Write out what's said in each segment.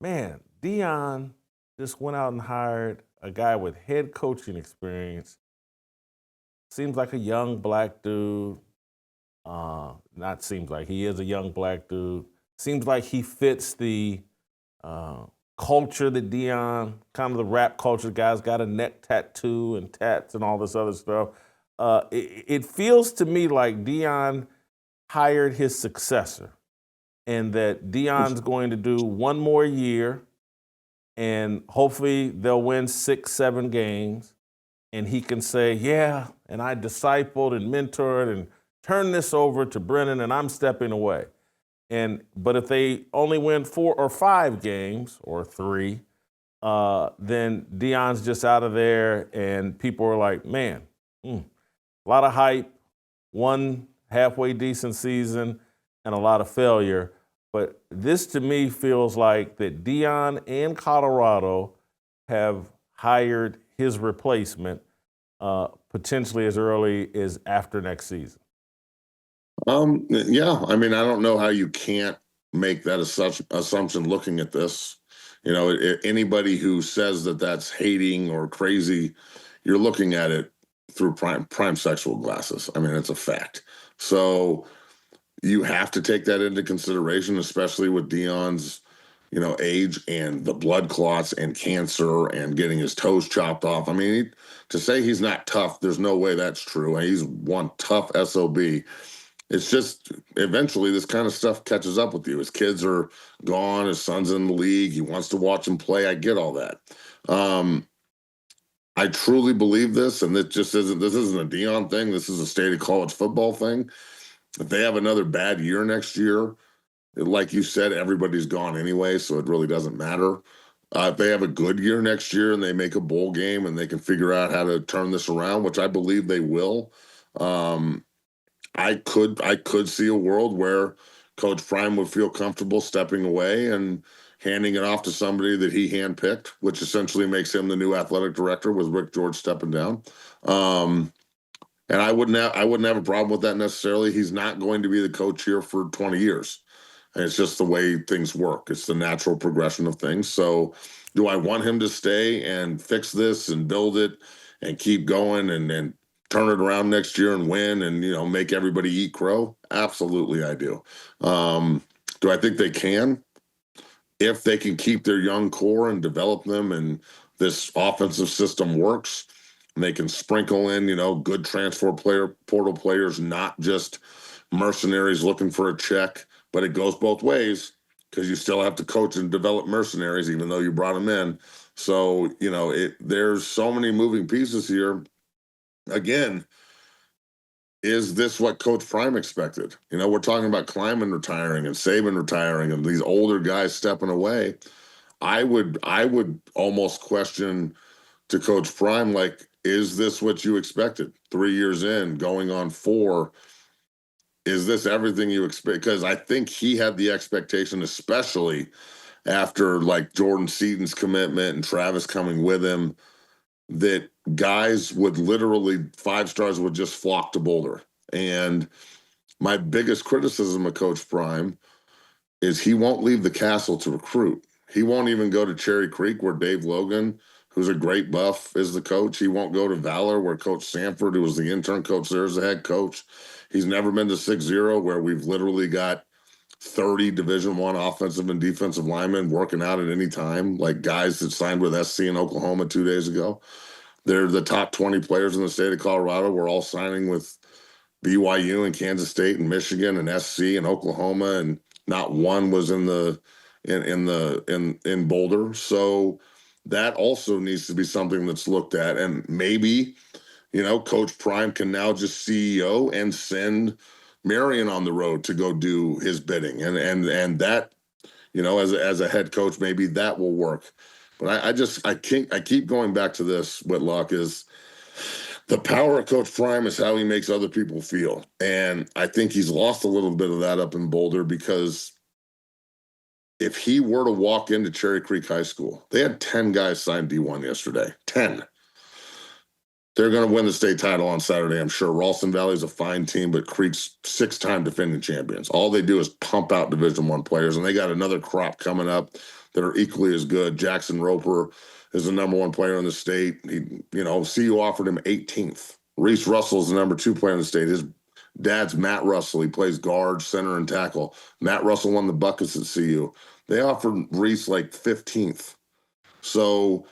man, Deion just went out and hired a guy with head coaching experience. Seems like a young black dude. Not seems like he is a young black dude. Seems like he fits the uh, culture that Deion, kind of the rap culture. Guy's got a neck tattoo and tats and all this other stuff. It feels to me like Deion hired his successor, and that Deion's going to do one more year, and hopefully they'll win 6, 7 games, and he can say, "Yeah, and I discipled and mentored and turned this over to Brennan, and I'm stepping away." But if they only win 4 or 5 games or 3, then Deion's just out of there, and people are like, "Man, a lot of hype, one halfway decent season, and a lot of failure." But this to me feels like that Deion and Colorado have hired his replacement potentially as early as after next season. Yeah, I mean, I don't know how you can't make that assumption looking at this. Anybody who says that that's hating or crazy, you're looking at it through prime sexual glasses. I mean, it's a fact. So you have to take that into consideration, especially with Dion's, age and the blood clots and cancer and getting his toes chopped off. I mean, to say he's not tough, there's no way that's true. He's one tough SOB. It's just eventually this kind of stuff catches up with you. His kids are gone. His son's in the league. He wants to watch him play. I get all that. Um, I truly believe this, and this isn't a Dion thing. This is a state of college football thing. If they have another bad year next year, like you said, everybody's gone anyway, so it really doesn't matter. If they have a good year next year and they make a bowl game and they can figure out how to turn this around, which I believe they will, I could see a world where Coach Prime would feel comfortable stepping away and handing it off to somebody that he handpicked, which essentially makes him the new athletic director with Rick George stepping down. Um, and I wouldn't have a problem with that necessarily. He's not going to be the coach here for 20 years. And it's just the way things work. It's the natural progression of things. So do I want him to stay and fix this and build it and keep going and turn it around next year and win and make everybody eat crow? Absolutely I do. Do I think they can? If they can keep their young core and develop them and this offensive system works, and they can sprinkle in, good transfer portal players, not just mercenaries looking for a check, but it goes both ways because you still have to coach and develop mercenaries, even though you brought them in. So, there's so many moving pieces here. Again, is this what Coach Prime expected? We're talking about Kleiman retiring and Saban retiring and these older guys stepping away. I would almost question to Coach Prime, like, is this what you expected? 3 years in, going on 4, is this everything you expect? Because I think he had the expectation, especially after like Jordan Seaton's commitment and Travis coming with him, that guys would literally 5 stars would just flock to Boulder. And my biggest criticism of Coach Prime is he won't leave the castle to recruit. He won't even go to Cherry Creek where Dave Logan, who's a great buff, is the coach. He won't go to Valor where Coach Sanford, who was the intern coach there, is the head coach. He's never been to 6-0 where we've literally got 30 Division I offensive and defensive linemen working out at any time, like guys that signed with SC in Oklahoma 2 days ago. They're the top 20 players in the state of Colorado. We're all signing with BYU and Kansas State and Michigan and SC and Oklahoma, and not one was in Boulder. So that also needs to be something that's looked at. And maybe, Coach Prime can now just CEO and send Marion on the road to go do his bidding. And that, as a head coach, maybe that will work. But I keep going back to this, Whitlock, is the power of Coach Prime is how he makes other people feel. And I think he's lost a little bit of that up in Boulder, because if he were to walk into Cherry Creek High School, they had 10 guys sign D1 yesterday. 10. They're going to win the state title on Saturday, I'm sure. Ralston Valley's a fine team, but Creek's 6-time defending champions. All they do is pump out Division I players, and they got another crop coming up that are equally as good. Jackson Roper is the number 1 player in the state. CU offered him 18th. Reese Russell's the number 2 player in the state. His dad's Matt Russell. He plays guard, center, and tackle. Matt Russell won the buckets at CU. They offered Reese like 15th. So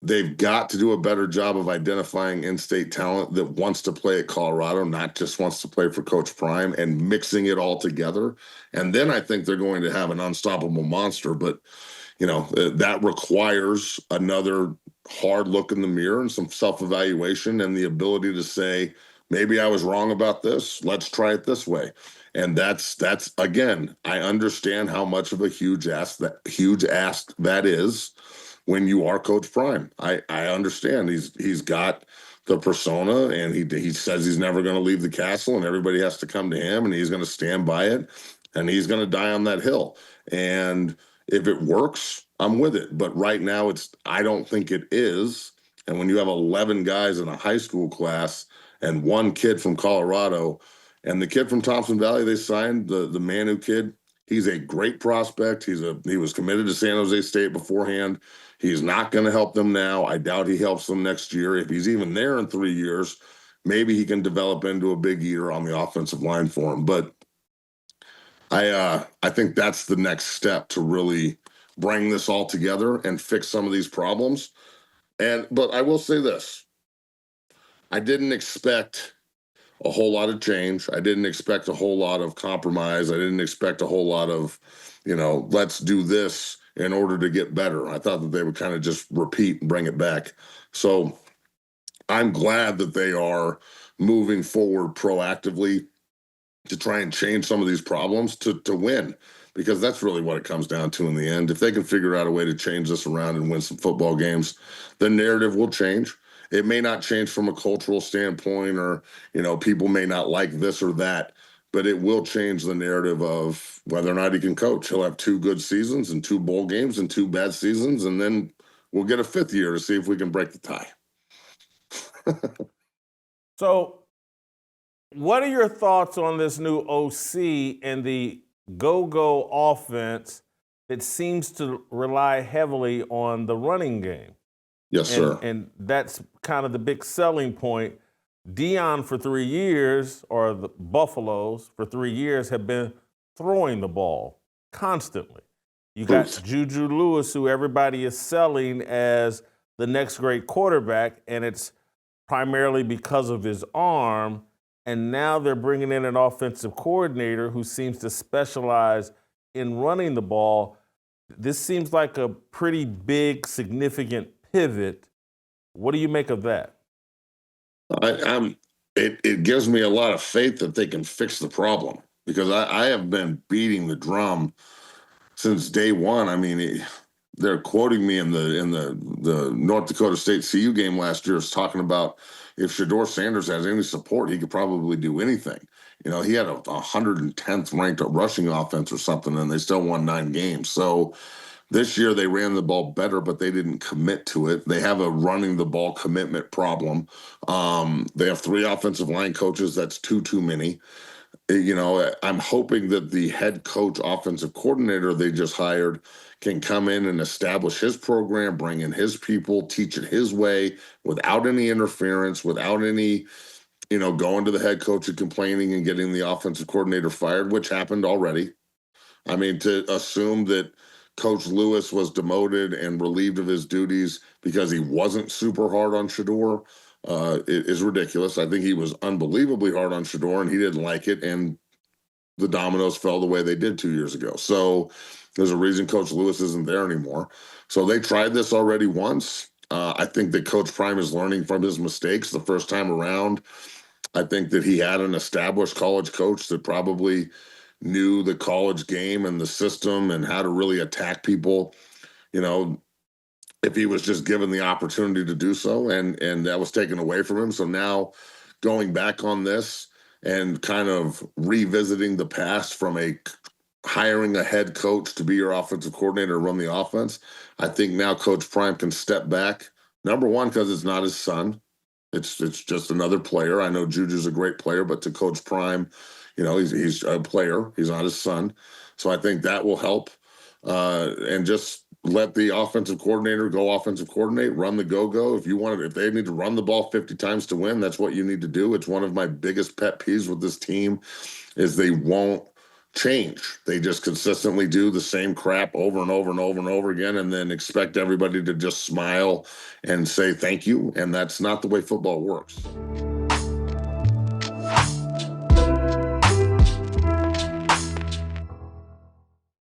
they've got to do a better job of identifying in-state talent that wants to play at Colorado, not just wants to play for Coach Prime, and mixing it all together. And then I think they're going to have an unstoppable monster. But, that requires another hard look in the mirror and some self-evaluation and the ability to say, maybe I was wrong about this. Let's try it this way. And that's again, I understand how much of a huge ask that is when you are Coach Prime. I understand he's got the persona, and he says he's never going to leave the castle, and everybody has to come to him, and he's going to stand by it, and he's going to die on that hill. And if it works, I'm with it. But right now, I don't think it is. And when you have 11 guys in a high school class and 1 kid from Colorado, and the kid from Thompson Valley they signed, the Manu kid, he's a great prospect. He was committed to San Jose State beforehand. He's not going to help them now. I doubt he helps them next year. If he's even there in 3 years, maybe he can develop into a big eater on the offensive line for him. But I think that's the next step to really bring this all together and fix some of these problems. But I will say this. I didn't expect a whole lot of change. I didn't expect a whole lot of compromise. I didn't expect a whole lot of, let's do this in order to get better. I thought that they would kind of just repeat and bring it back. So I'm glad that they are moving forward proactively to try and change some of these problems to win, because that's really what it comes down to in the end. If they can figure out a way to change this around and win some football games, the narrative will change. It may not change from a cultural standpoint, or, people may not like this or that, but it will change the narrative of whether or not he can coach. He'll have 2 good seasons and 2 bowl games and 2 bad seasons, and then we'll get a 5th year to see if we can break the tie. So what are your thoughts on this new OC and the go-go offense that seems to rely heavily on the running game? Yes, sir. And that's kind of the big selling point. Deion for 3 years, or the Buffaloes for 3 years, have been throwing the ball constantly. You got Juju Lewis, who everybody is selling as the next great quarterback, and it's primarily because of his arm. And now they're bringing in an offensive coordinator who seems to specialize in running the ball. This seems like a pretty big, significant pivot. What do you make of that? It gives me a lot of faith that they can fix the problem, because I have been beating the drum since day one. I mean, they're quoting me in the North Dakota State CU game last year, is talking about if Shedeur Sanders has any support, he could probably do anything. He had a 110th ranked rushing offense or something, and they still won 9 games. So this year they ran the ball better, but they didn't commit to it. They have a running the ball commitment problem. They have 3 offensive line coaches. That's too many. I'm hoping that the head coach, offensive coordinator they just hired can come in and establish his program, bring in his people, teach it his way without any interference, without any, going to the head coach and complaining and getting the offensive coordinator fired, which happened already. I mean, to assume that Coach Lewis was demoted and relieved of his duties because he wasn't super hard on Shedeur is ridiculous. I think he was unbelievably hard on Shedeur, and he didn't like it, and the dominoes fell the way they did 2 years ago. So there's a reason Coach Lewis isn't there anymore. So they tried this already once. I think that Coach Prime is learning from his mistakes the first time around. I think that he had an established college coach that probably knew the college game and the system and how to really attack people, if he was just given the opportunity to do so, and that was taken away from him. So now going back on this and kind of revisiting the past from hiring a head coach to be your offensive coordinator and run the offense, I think now Coach Prime can step back. Number one, because it's not his son. It's just another player. I know Juju's a great player, but to Coach Prime, he's a player. He's not his son. So I think that will help. And just let the offensive coordinator go offensive coordinate, run the go-go. If they need to run the ball 50 times to win, that's what you need to do. It's one of my biggest pet peeves with this team is they won't change. They just consistently do the same crap over and over and over and over again, and then expect everybody to just smile and say thank you. And that's not the way football works.